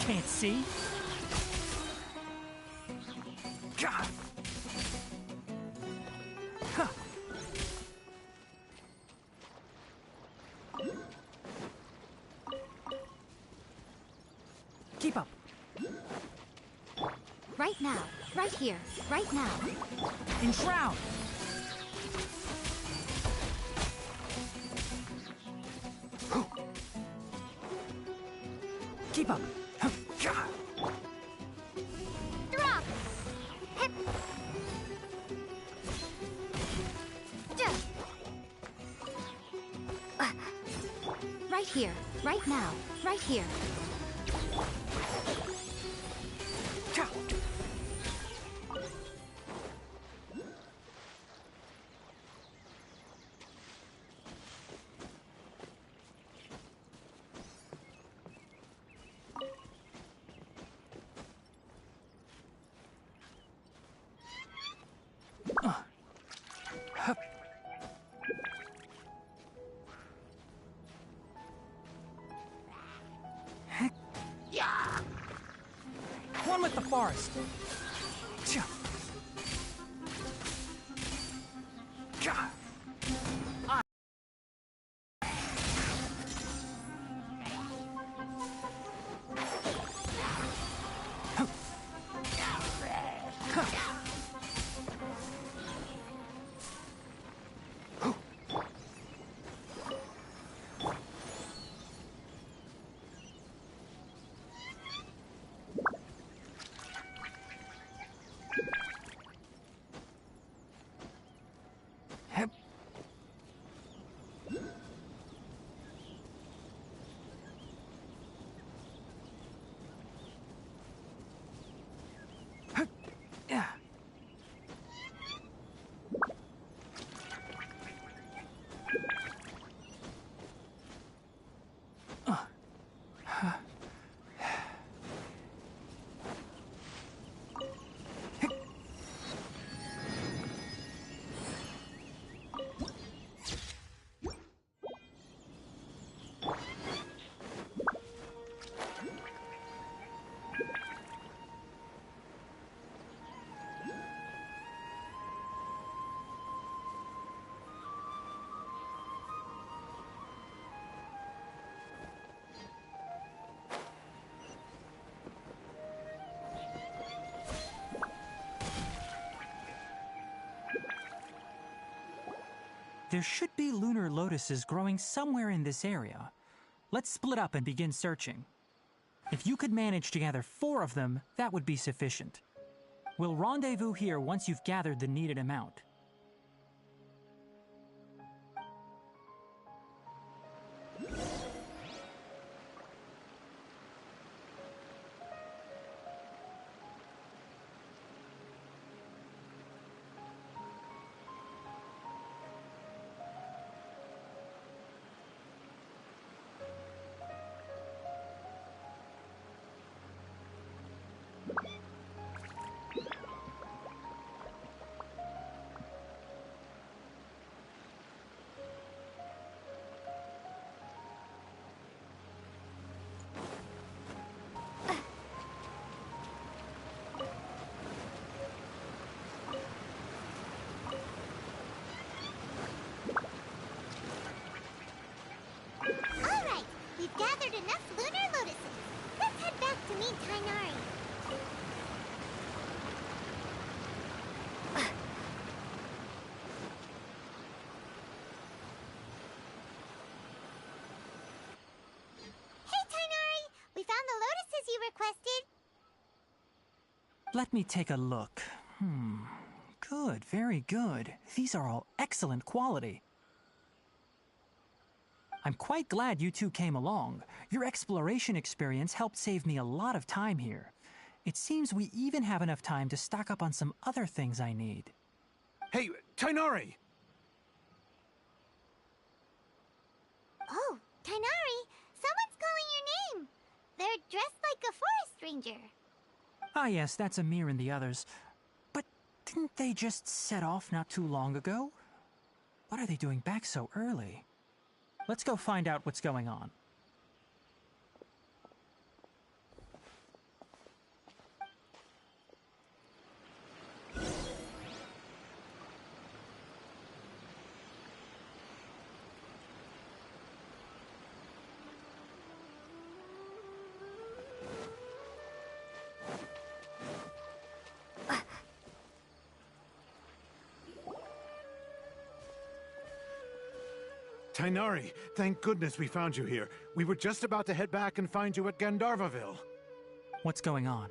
can't see. God. Huh. Keep up. Right now. Right here. Right now. Enshroud. Keep up. Drop! Hip! Right here. Right now. Right here. One with the forest. God. Yeah. There should be lunar lotuses growing somewhere in this area. Let's split up and begin searching. If you could manage to gather 4 of them, that would be sufficient. We'll rendezvous here once you've gathered the needed amount. enough lunar lotuses. Let's head back to meet Tainari. Hey, Tainari! We found the lotuses you requested. Let me take a look. Good, very good. These are all excellent quality. I'm quite glad you two came along. Your exploration experience helped save me a lot of time here. It seems we even have enough time to stock up on some other things I need. Hey, Tainari! Oh, Tainari! Someone's calling your name! They're dressed like a forest ranger. Ah yes, that's Amir and the others. But didn't they just set off not too long ago? What are they doing back so early? Let's go find out what's going on. Tainari, thank goodness we found you here. We were just about to head back and find you at Gandharvaville. What's going on?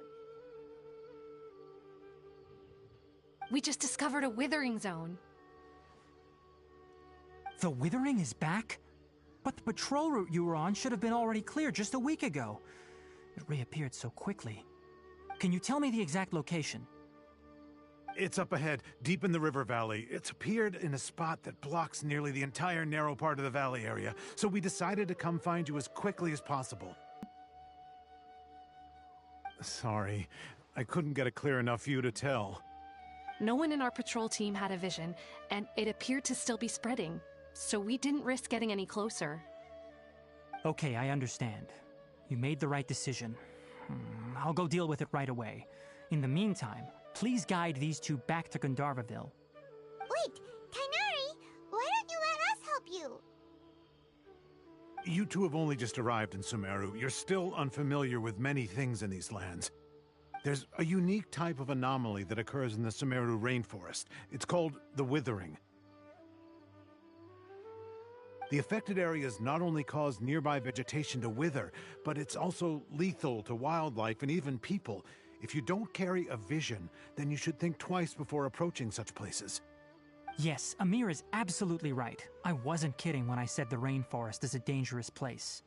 We just discovered a withering zone. The withering is back? But the patrol route you were on should have been already cleared just a week ago. It reappeared so quickly. Can you tell me the exact location? It's up ahead, deep in the river valley. It's appeared in a spot that blocks nearly the entire narrow part of the valley area, so we decided to come find you as quickly as possible. Sorry, I couldn't get a clear enough view to tell. No one in our patrol team had a vision, and it appeared to still be spreading, so we didn't risk getting any closer. Okay, I understand. You made the right decision. I'll go deal with it right away. In the meantime, please guide these two back to Gandharvaville. Wait, Tainari, why don't you let us help you? You two have only just arrived in Sumeru. You're still unfamiliar with many things in these lands. There's a unique type of anomaly that occurs in the Sumeru rainforest. It's called the withering. The affected areas not only cause nearby vegetation to wither, but it's also lethal to wildlife and even people. If you don't carry a vision, then you should think twice before approaching such places. Yes, Amir is absolutely right. I wasn't kidding when I said the rainforest is a dangerous place.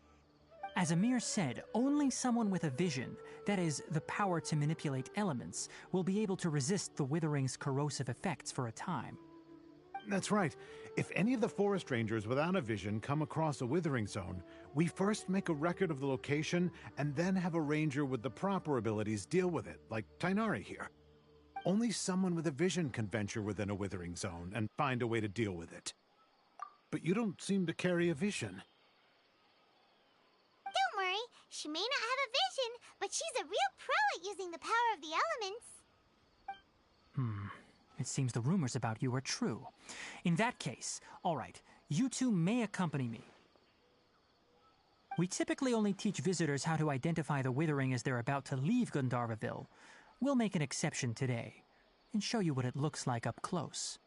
As Amir said, only someone with a vision, that is, the power to manipulate elements, will be able to resist the withering's corrosive effects for a time. That's right. If any of the forest rangers without a vision come across a withering zone, we first make a record of the location and then have a ranger with the proper abilities deal with it, like Tainari here. Only someone with a vision can venture within a withering zone and find a way to deal with it. But you don't seem to carry a vision. Don't worry, she may not have a vision, but she's a real pro at using the power of the elements. It seems the rumors about you are true. In that case, all right, you two may accompany me. We typically only teach visitors how to identify the withering as they're about to leave Gandharvaville. We'll make an exception today and show you what it looks like up close.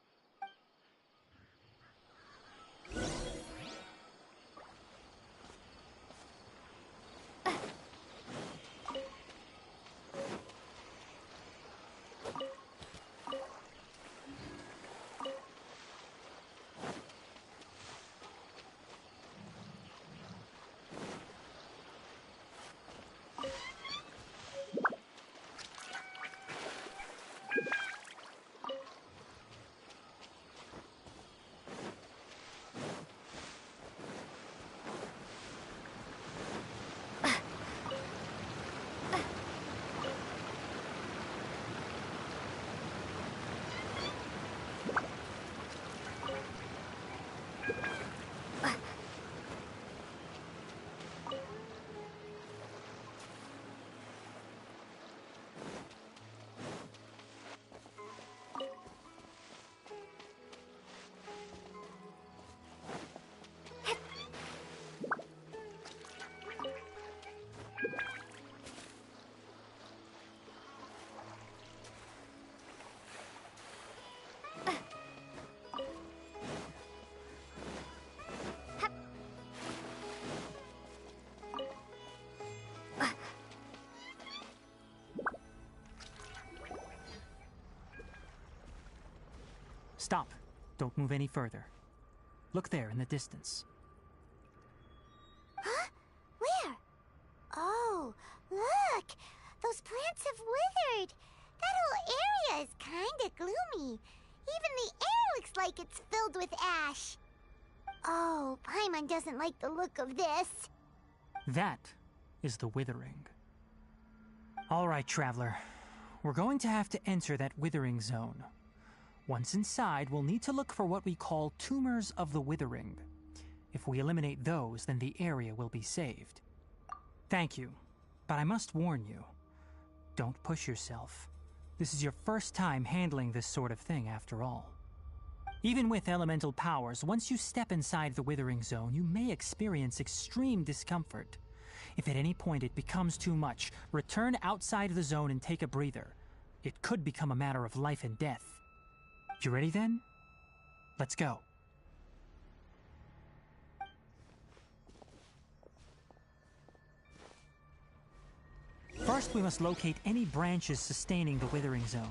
Stop. Don't move any further. Look there in the distance. Huh? Where? Oh, look! Those plants have withered! That whole area is kinda gloomy. Even the air looks like it's filled with ash. Oh, Paimon doesn't like the look of this. That is the withering. All right, traveler. We're going to have to enter that withering zone. Once inside, we'll need to look for what we call tumors of the withering. If we eliminate those, then the area will be saved. Thank you, but I must warn you. Don't push yourself. This is your first time handling this sort of thing, after all. Even with elemental powers, once you step inside the withering zone, you may experience extreme discomfort. If at any point it becomes too much, return outside the zone and take a breather. It could become a matter of life and death. You ready then? Let's go. First, we must locate any branches sustaining the withering zone.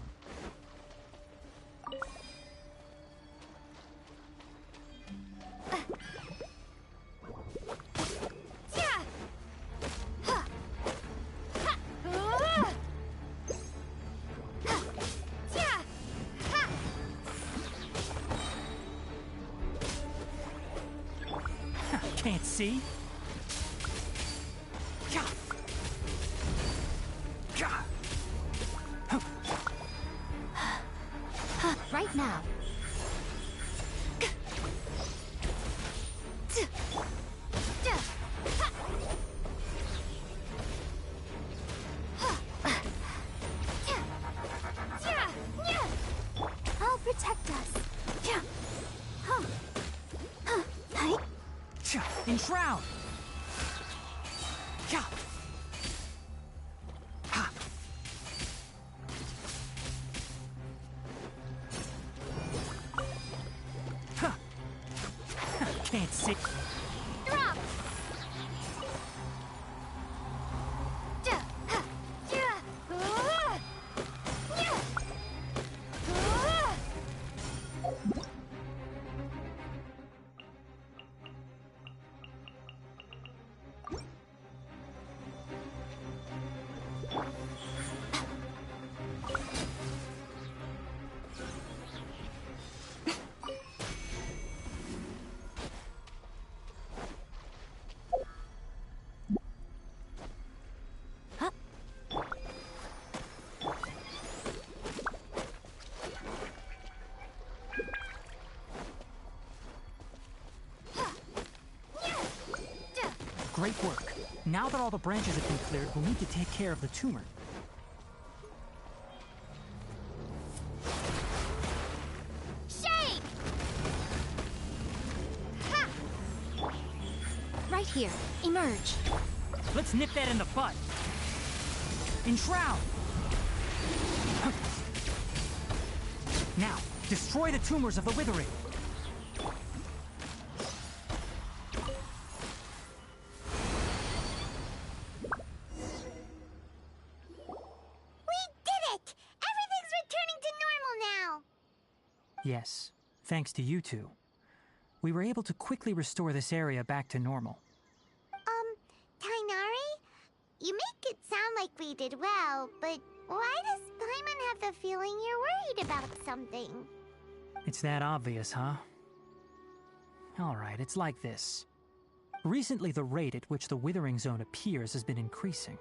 Can't see? Right now. I'll protect us. Enshroud! Can't see. Drop! Great work. Now that all the branches have been cleared, we'll need to take care of the tumor. Shake! Ha! Right here. Emerge. Let's nip that in the bud. Enshroud! Now, destroy the tumors of the withering. Yes, thanks to you two. We were able to quickly restore this area back to normal. Tainari? You make it sound like we did well, but why does Paimon have the feeling you're worried about something? It's that obvious, huh? Alright, it's like this. Recently, the rate at which the withering zone appears has been increasing.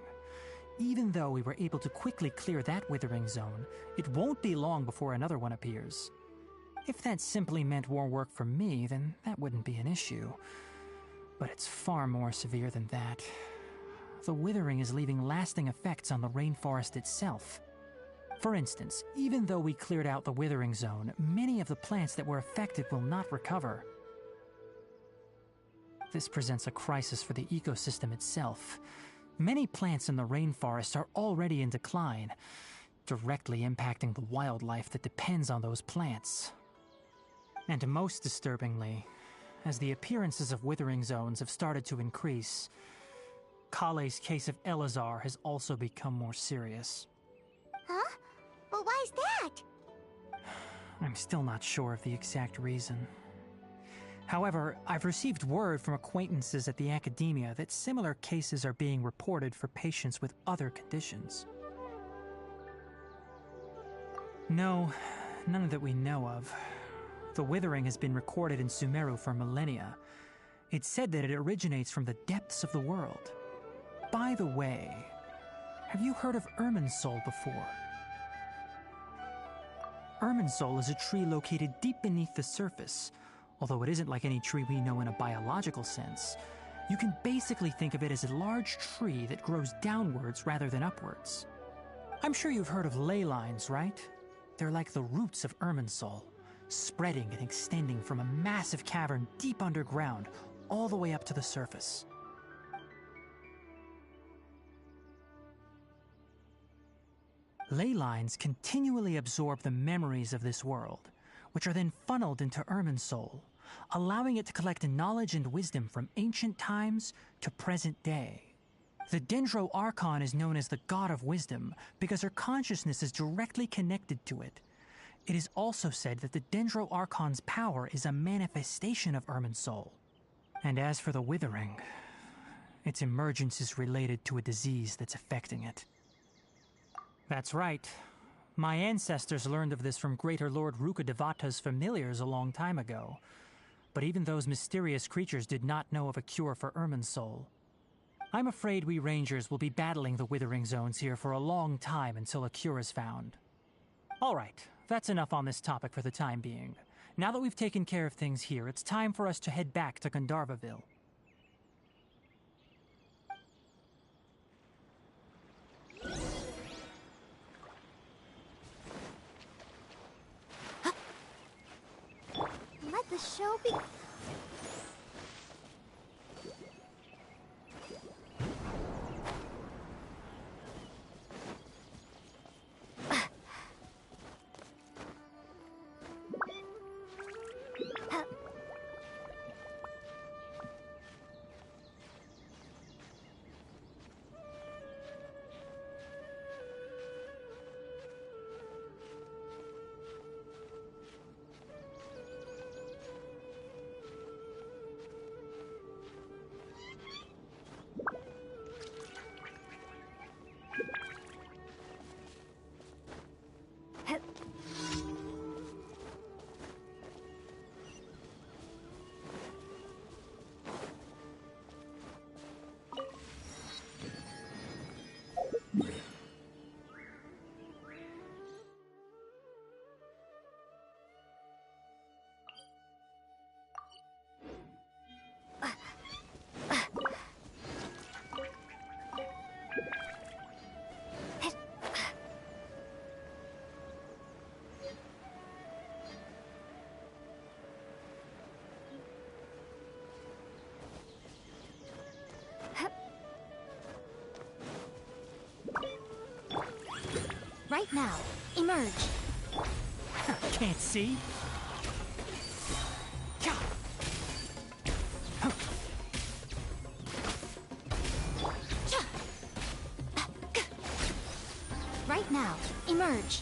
Even though we were able to quickly clear that withering zone, it won't be long before another one appears. If that simply meant more work for me, then that wouldn't be an issue. But it's far more severe than that. The withering is leaving lasting effects on the rainforest itself. For instance, even though we cleared out the withering zone, many of the plants that were affected will not recover. This presents a crisis for the ecosystem itself. Many plants in the rainforest are already in decline, directly impacting the wildlife that depends on those plants. And most disturbingly, as the appearances of withering zones have started to increase, Kale's case of Elazar has also become more serious. Huh? But why's that? I'm still not sure of the exact reason. However, I've received word from acquaintances at the academia that similar cases are being reported for patients with other conditions. No, none that we know of. The withering has been recorded in Sumeru for millennia. It's said that it originates from the depths of the world. By the way, have you heard of Irminsul before? Irminsul is a tree located deep beneath the surface. Although it isn't like any tree we know in a biological sense, you can basically think of it as a large tree that grows downwards rather than upwards. I'm sure you've heard of ley lines, right? They're like the roots of Irminsul, spreading and extending from a massive cavern deep underground all the way up to the surface. Ley lines continually absorb the memories of this world, which are then funneled into Irminsul, allowing it to collect knowledge and wisdom from ancient times to present day. The Dendro Archon is known as the God of Wisdom because her consciousness is directly connected to it. It is also said that the Dendro Archon's power is a manifestation of Irminsul. And as for the Withering, its emergence is related to a disease that's affecting it. That's right. My ancestors learned of this from Greater Lord Rukkhadevata's familiars a long time ago. But even those mysterious creatures did not know of a cure for Irminsul. I'm afraid we Rangers will be battling the Withering Zones here for a long time until a cure is found. Alright, that's enough on this topic for the time being. Now that we've taken care of things here, it's time for us to head back to Gandharvaville. Let the show be... Right now, emerge. Can't see? Right now, emerge.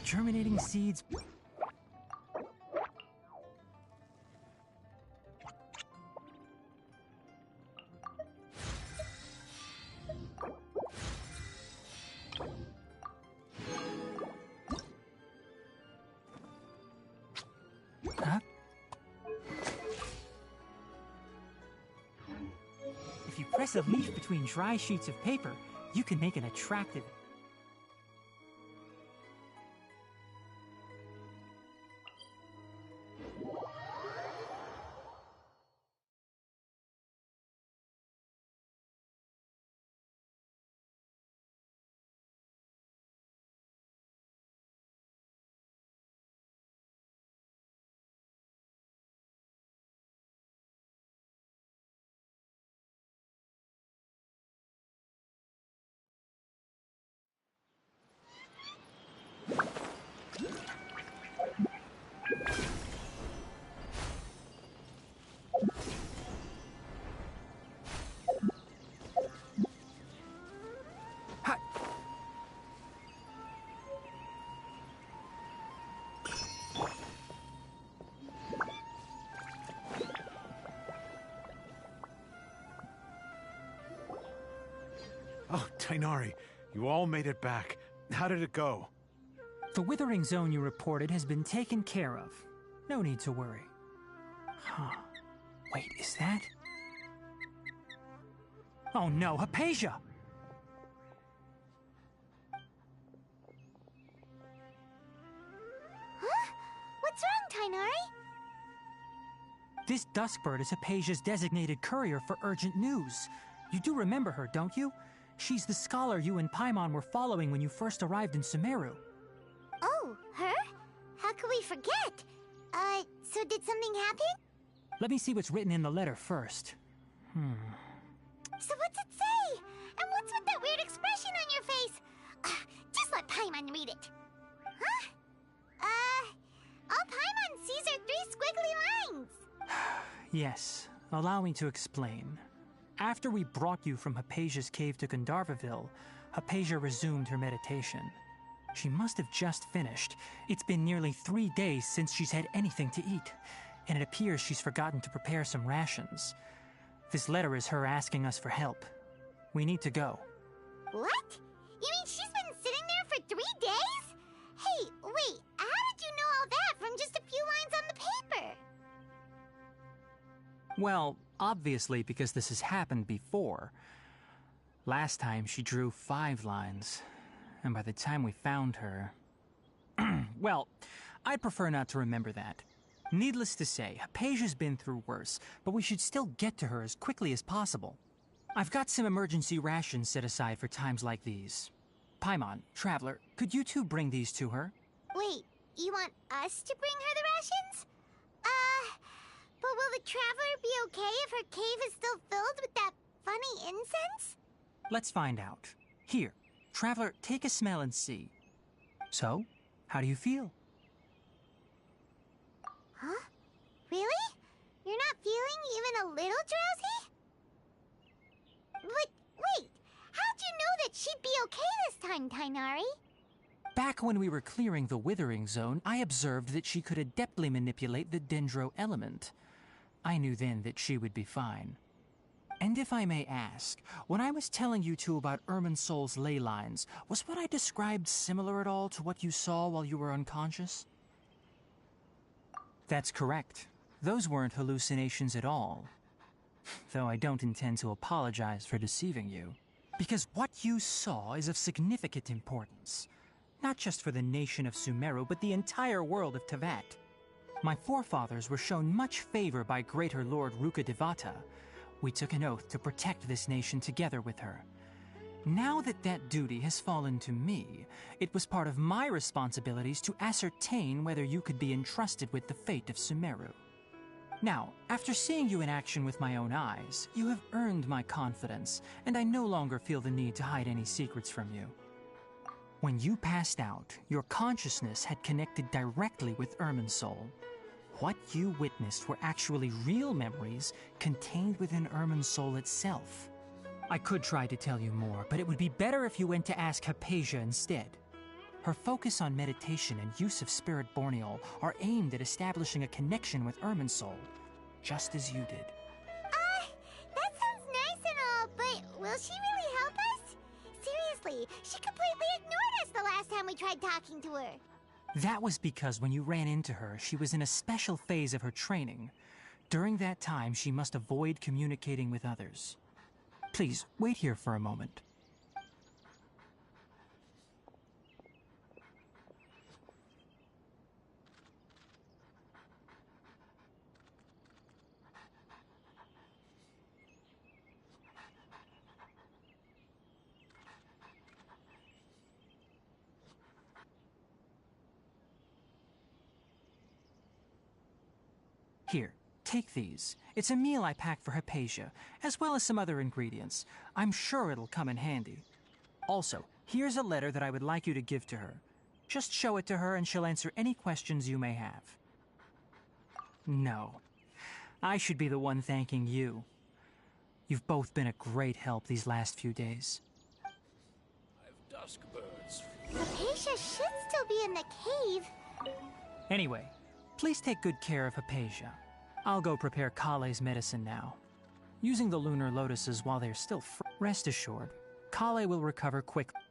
Germinating seeds. Huh? If you press a leaf between dry sheets of paper, you can make an attractive Tainari, you all made it back. How did it go? The withering zone you reported has been taken care of. No need to worry. Huh. Wait, is that? Oh no, Hypatia! Huh? What's wrong, Tainari? This Duskbird is Hypatia's designated courier for urgent news. You do remember her, don't you? She's the scholar you and Paimon were following when you first arrived in Sumeru. Oh, her? How could we forget? So did something happen? Let me see what's written in the letter first. So what's it say? And what's with that weird expression on your face? Just let Paimon read it. Huh? All Paimon sees are 3 squiggly lines. Yes, allow me to explain. After we brought you from Hypatia's cave to Gandharvaville, Hypatia resumed her meditation. She must have just finished. It's been nearly 3 days since she's had anything to eat, and it appears she's forgotten to prepare some rations. This letter is her asking us for help. We need to go. What? You mean she's been sitting there for 3 days? Hey, wait, how did you know all that from just a few lines on the paper? Well, obviously because this has happened before. Last time she drew 5 lines, and by the time we found her... Well, I'd prefer not to remember that. Needless to say, Hypatia's been through worse, but we should still get to her as quickly as possible. I've got some emergency rations set aside for times like these. Paimon, Traveler, could you two bring these to her? Wait, you want us to bring her the rations? But will the Traveler be okay if her cave is still filled with that funny incense? Let's find out. Here, Traveler, take a smell and see. So, how do you feel? Huh? Really? You're not feeling even a little drowsy? But wait, how'd you know that she'd be okay this time, Tainari? Back when we were clearing the Withering Zone, I observed that she could adeptly manipulate the Dendro element. I knew then that she would be fine. And if I may ask, when I was telling you two about Irminsol's ley lines, was what I described similar at all to what you saw while you were unconscious? That's correct. Those weren't hallucinations at all. Though I don't intend to apologize for deceiving you. Because what you saw is of significant importance. Not just for the nation of Sumeru, but the entire world of Tevat. My forefathers were shown much favor by Greater Lord Rukkhadevata. We took an oath to protect this nation together with her. Now that that duty has fallen to me, it was part of my responsibilities to ascertain whether you could be entrusted with the fate of Sumeru. Now, after seeing you in action with my own eyes, you have earned my confidence, and I no longer feel the need to hide any secrets from you. When you passed out, your consciousness had connected directly with Irminsol. What you witnessed were actually real memories contained within Irminsol itself. I could try to tell you more, but it would be better if you went to ask Hypatia instead. Her focus on meditation and use of Spirit Borneol are aimed at establishing a connection with Irminsol, just as you did. That sounds nice and all, but will she really help us? Seriously, she completely ignored us the last time we tried talking to her. That was because when you ran into her, she was in a special phase of her training. During that time, she must avoid communicating with others. Please, wait here for a moment. Here, take these. It's a meal I packed for Hypatia, as well as some other ingredients. I'm sure it'll come in handy. Also, here's a letter that I would like you to give to her. Just show it to her and she'll answer any questions you may have. No. I should be the one thanking you. You've both been a great help these last few days. I've dusk birds. Hypatia should still be in the cave. Anyway, please take good care of Hypatia. I'll go prepare Kale's medicine now. Using the lunar lotuses while they're still rest assured, Kale will recover quickly.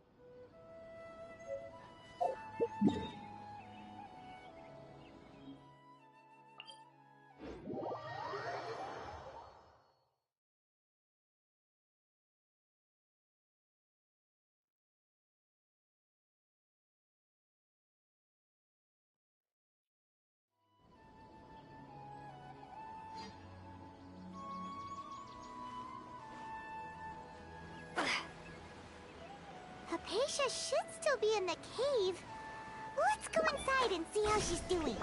Hypatia should still be in the cave. Let's go inside and see how she's doing.